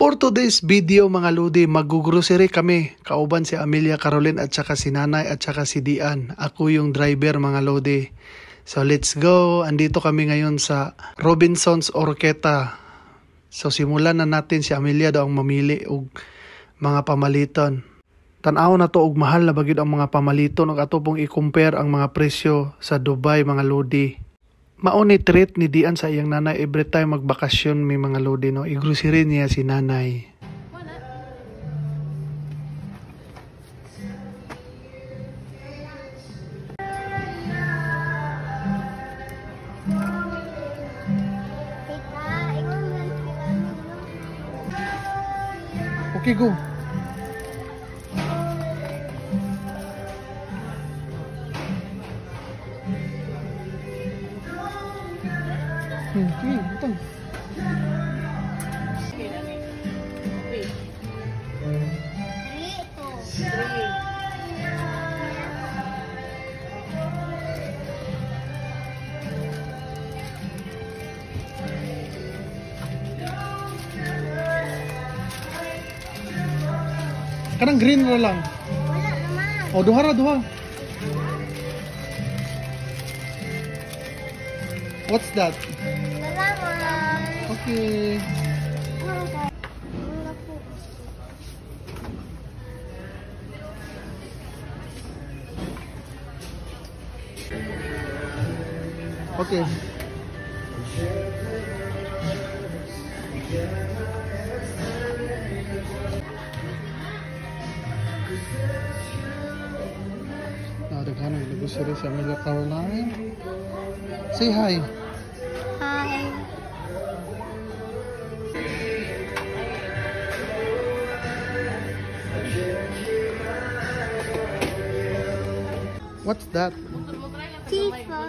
For today's video mga lodi, mag-grocery kami. Kauban si Amelia Caroline at saka si Nanay at saka si Dian. Ako yung driver mga lodi. So let's go. Andito kami ngayon sa Robinson's Orqueta. So simulan na natin, si Amelia daw ang mamili og mga pamaliton. Tanaw na to og mahal na bagid ang mga pamaliton ug ato pong i-compare ang mga presyo sa Dubai mga lodi. Mauni treat ni Dian sa iyang nanay every time magbakasyon may mga lodi no. I-grocery niya si nanay. Okay, go. Okay, betul. Kadang green na lang. Wala naman. Oh, duha ra, duha. What's that? Salamat. Okay. Wala po. Okay. Daghan ang grocery sa Amelia Caroline. Say hi. Hi. What's that? Tifo.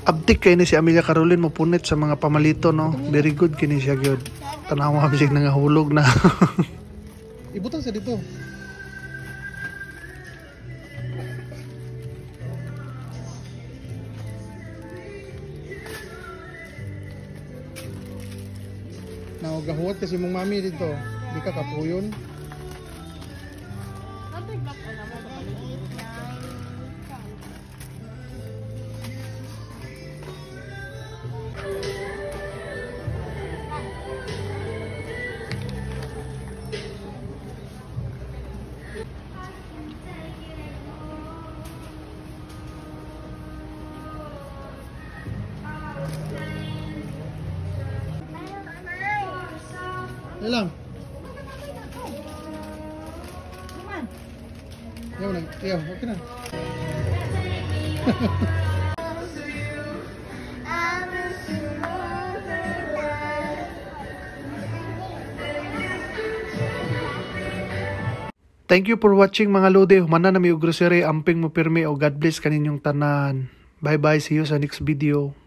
Abtik kay ni si Amelia Caroline mo punit sa mga pamalito no. Very good kini siya gyud. Tanawa bisig nangahulog na. Ibutang sa dito. Now gahuwat kasi mong mami dito. Di ka kapuyon. Ilang? Yaw, okay na. Thank you for watching mga lodi. Humana na may grocery, amping mo pirmi o God bless kaninyong tanan. Bye bye, see you sa next video.